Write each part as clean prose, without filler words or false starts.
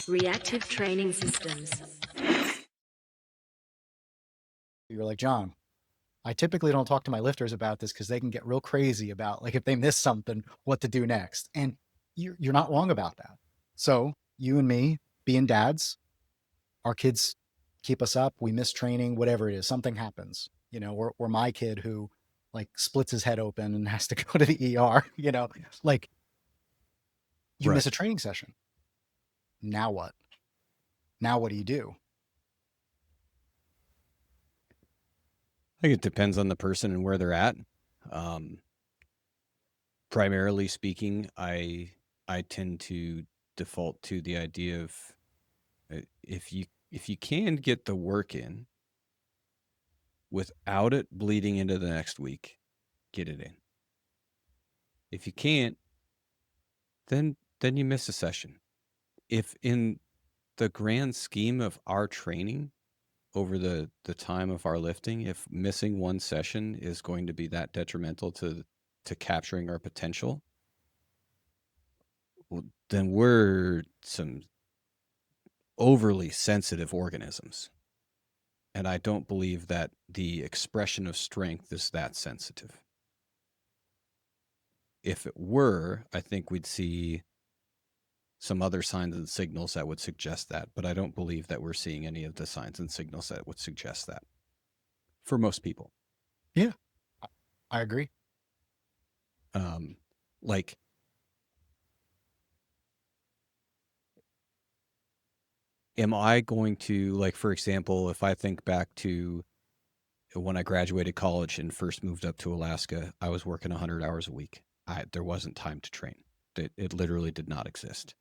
Reactive training systems. You're like, John, I typically don't talk to my lifters about this because they can get real crazy about like if they miss something, what to do next. And you're not wrong about that. So you and me being dads, our kids keep us up, we miss training, whatever it is, something happens, or my kid who like splits his head open and has to go to the ER, like you Right. miss a training session. Now what? Now what do you do? I think it depends on the person and where they're at. Um, Primarily speaking, I tend to default to the idea of if you can get the work in without it bleeding into the next week, get it in. If you can't, then you miss a session. If in the grand scheme of our training over the time of our lifting, if missing one session is going to be that detrimental to capturing our potential, well, then we're some overly sensitive organisms. And I don't believe that the expression of strength is that sensitive. If it were, I think we'd see some other signs and signals that would suggest that, but I don't believe that we're seeing any of the signs and signals that would suggest that for most people. Yeah, I agree. Like, am I going to, like, for example, if I think back to when I graduated college and first moved up to Alaska, I was working 100 hours a week. There wasn't time to train. It literally did not exist.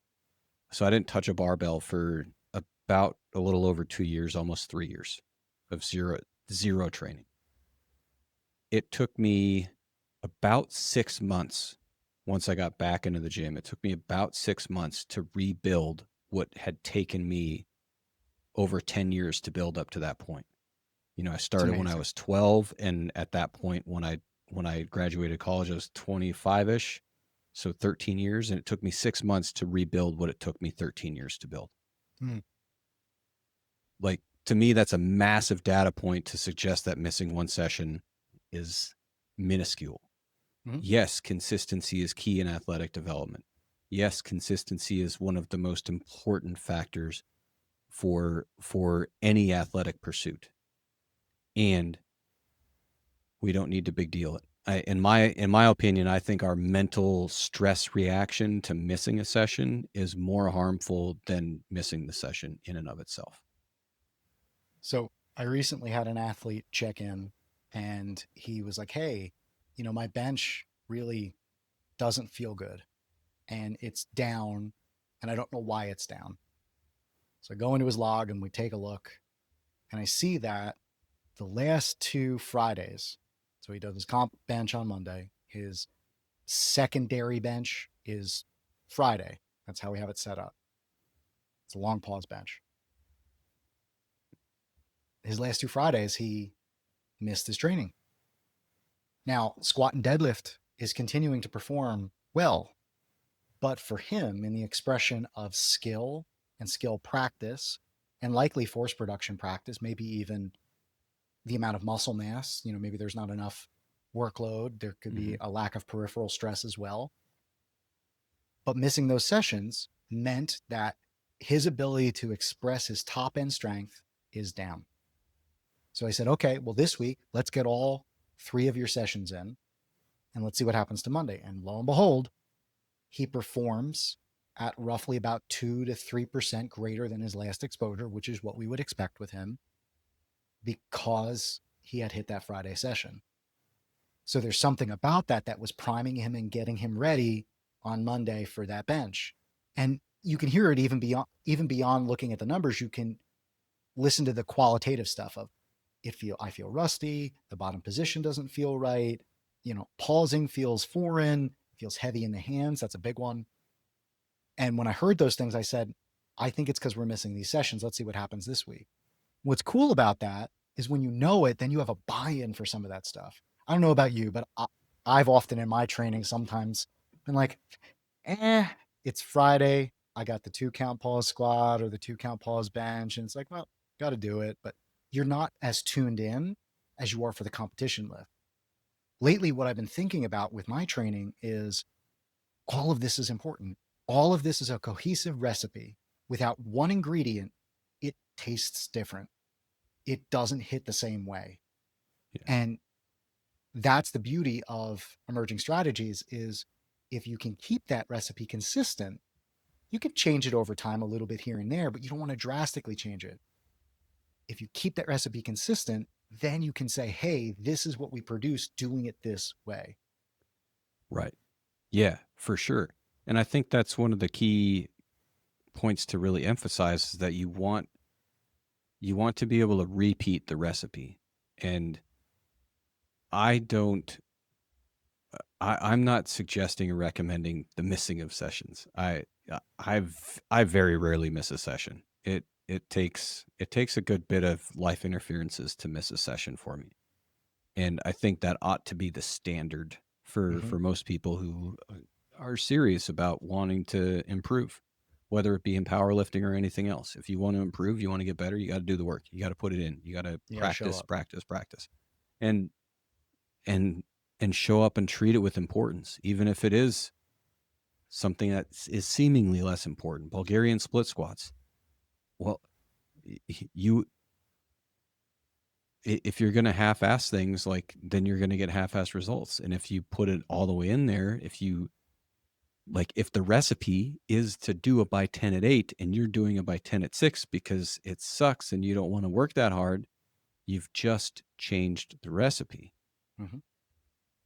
So I didn't touch a barbell for about a little over 2 years, almost 3 years of zero training. It took me about 6 months once I got back into the gym. It took me about 6 months to rebuild what had taken me over 10 years to build up to that point. I It's started when I amazing. was 12, and at that point when I graduated college, I was 25ish. So 13 years, and it took me 6 months to rebuild what it took me 13 years to build. Mm. Like, to me, that's a massive data point to suggest that missing one session is minuscule. Mm-hmm. Yes, consistency is key in athletic development. Yes, consistency is one of the most important factors for any athletic pursuit. And we don't need to big deal it. In my opinion, I think our mental stress reaction to missing a session is more harmful than missing the session in and of itself. So I recently had an athlete check in and he was like, hey, my bench really doesn't feel good and it's down and I don't know why it's down. So I go into his log and we take a look and I see that the last 2 Fridays, so he does his comp bench on Monday, his secondary bench is Friday. That's how we have it set up. It's a long pause bench. His last 2 Fridays, he missed his training. Now, squat and deadlift is continuing to perform well, but for him, in the expression of skill and skill practice, and likely force production practice, maybe even the amount of muscle mass, maybe there's not enough workload. There could be a lack of peripheral stress as well. But missing those sessions meant that his ability to express his top end strength is down. So I said, okay, well, this week, let's get all 3 of your sessions in and let's see what happens to Monday. And lo and behold, he performs at roughly about 2 to 3% greater than his last exposure, which is what we would expect with him because he had hit that Friday session. So there's something about that was priming him and getting him ready on Monday for that bench. And you can hear it even beyond looking at the numbers. You can listen to the qualitative stuff of I feel rusty, the bottom position doesn't feel right, pausing feels foreign, feels heavy in the hands. That's a big one. And when I heard those things, I said, I think it's because we're missing these sessions. Let's see what happens this week. What's cool about that is when you know it, then you have a buy-in for some of that stuff. I don't know about you, but I've often in my training sometimes been like, it's Friday. I got the 2 count pause squat or the 2 count pause bench. And it's like, well, got to do it. But you're not as tuned in as you are for the competition lift. Lately, what I've been thinking about with my training is all of this is important. All of this is a cohesive recipe. Without one ingredient, it tastes different. It doesn't hit the same way. Yeah. And that's the beauty of emerging strategies is if you can keep that recipe consistent, you can change it over time a little bit here and there, but you don't want to drastically change it. If you keep that recipe consistent, then you can say, hey, this is what we produce doing it this way. Right. Yeah, for sure. And I think that's one of the key points to really emphasize is that you want to be able to repeat the recipe. And I don't I'm not suggesting or recommending the missing of sessions. I very rarely miss a session. It takes a good bit of life interferences to miss a session for me. And I think that ought to be the standard for most people who are serious about wanting to improve, whether it be in powerlifting or anything else. If you want to improve, you want to get better, you got to do the work. You got to put it in. You got to You got to show up. practice. And and show up and treat it with importance, even if it is something that is seemingly less important. Bulgarian split squats. Well, you if you're going to half-ass things, like, then you're going to get half-ass results. And if you put it all the way in there, if the recipe is to do a by 10 at 8 and you're doing a by 10 at 6 because it sucks and you don't want to work that hard, you've just changed the recipe. Mm-hmm.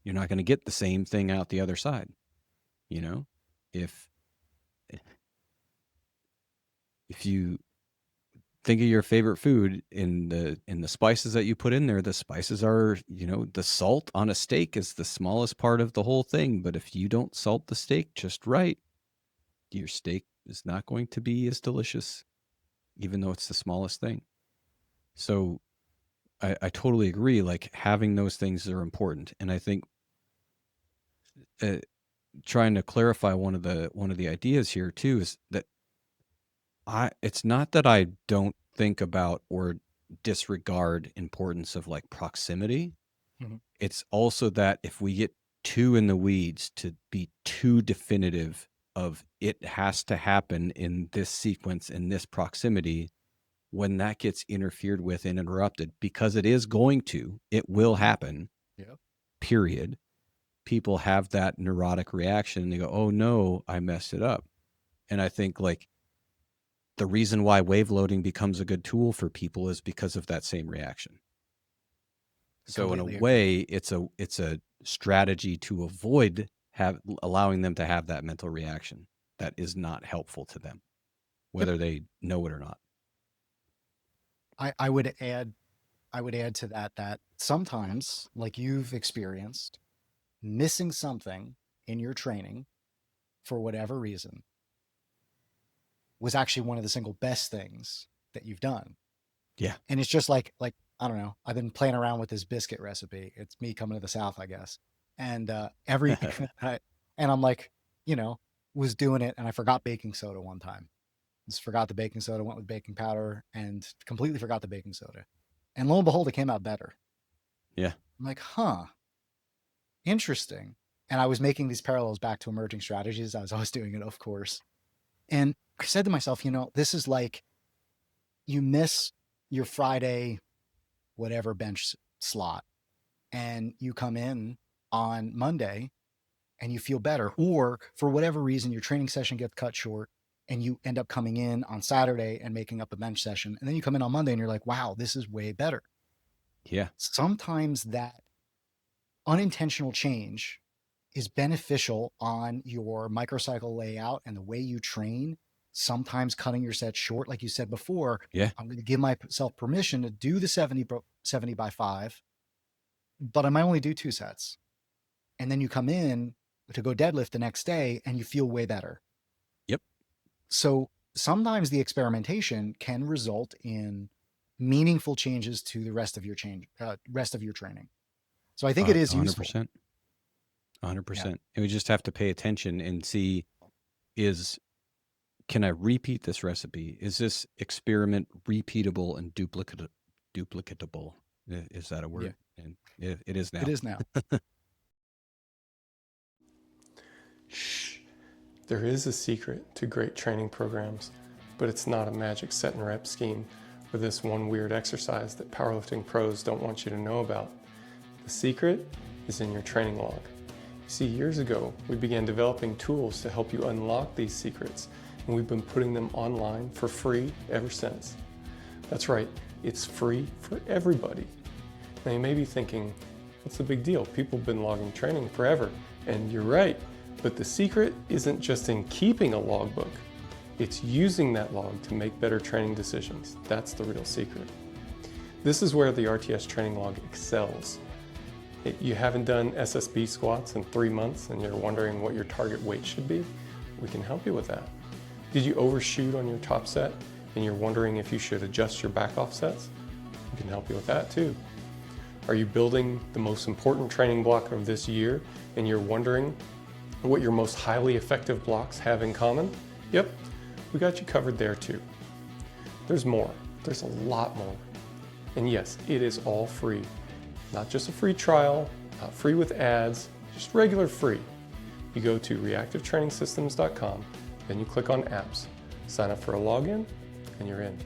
You're not going to get the same thing out the other side. If you think of your favorite food in the spices that you put in there, the spices are, the salt on a steak is the smallest part of the whole thing. But if you don't salt the steak just right, your steak is not going to be as delicious, even though it's the smallest thing. So I totally agree. Like, having those things are important. And I think trying to clarify one of the ideas here too is that it's not that I don't think about or disregard importance of like proximity. Mm-hmm. It's also that if we get too in the weeds to be too definitive of it has to happen in this sequence, in this proximity, when that gets interfered with and interrupted, because it is going to, it will happen, period. People have that neurotic reaction and they go, oh no, I messed it up. And I think like the reason why wave loading becomes a good tool for people is because of that same reaction. So in a way, it's a strategy to avoid allowing them to have that mental reaction that is not helpful to them, whether they know it or not. I would add to that sometimes, like you've experienced, missing something in your training for whatever reason was actually one of the single best things that you've done. Yeah. And it's just like I don't know, I've been playing around with this biscuit recipe. It's me coming to the South, I guess. And and I'm like, was doing it and I forgot baking soda one time. Just forgot the baking soda, went with baking powder and completely forgot the baking soda. And lo and behold, it came out better. Yeah. I'm like, interesting. And I was making these parallels back to emerging strategies as I was doing it, of course. And I said to myself, this is like you miss your Friday, whatever bench slot, and you come in on Monday and you feel better. Or for whatever reason, your training session gets cut short and you end up coming in on Saturday and making up a bench session. And then you come in on Monday and you're like, wow, this is way better. Yeah. Sometimes that unintentional change is beneficial on your microcycle layout and the way you train. Sometimes cutting your set short, like you said before, I'm going to give myself permission to do the 70 by 5, but I might only do 2 sets. And then you come in to go deadlift the next day and you feel way better. Yep. So sometimes the experimentation can result in meaningful changes to the rest of your training. So I think it is 100%. useful. 100%. And we just have to pay attention and see, is can I repeat this recipe? Is this experiment repeatable and duplicatable? Is that a word? Yeah. And it is now. It is now. Shh. There is a secret to great training programs, but it's not a magic set and rep scheme or this one weird exercise that powerlifting pros don't want you to know about. The secret is in your training log. You see, years ago, we began developing tools to help you unlock these secrets, and we've been putting them online for free ever since. That's right, it's free for everybody. Now you may be thinking, what's the big deal? People have been logging training forever, and you're right. But the secret isn't just in keeping a logbook, it's using that log to make better training decisions. That's the real secret. This is where the RTS training log excels. You haven't done SSB squats in 3 months and you're wondering what your target weight should be? We can help you with that. Did you overshoot on your top set and you're wondering if you should adjust your back off sets? We can help you with that too. Are you building the most important training block of this year and you're wondering what your most highly effective blocks have in common? Yep, we got you covered there too. There's more, there's a lot more. And yes, it is all free. Not just a free trial, not free with ads, just regular free. You go to reactivetrainingsystems.com, then you click on apps, sign up for a login, and you're in.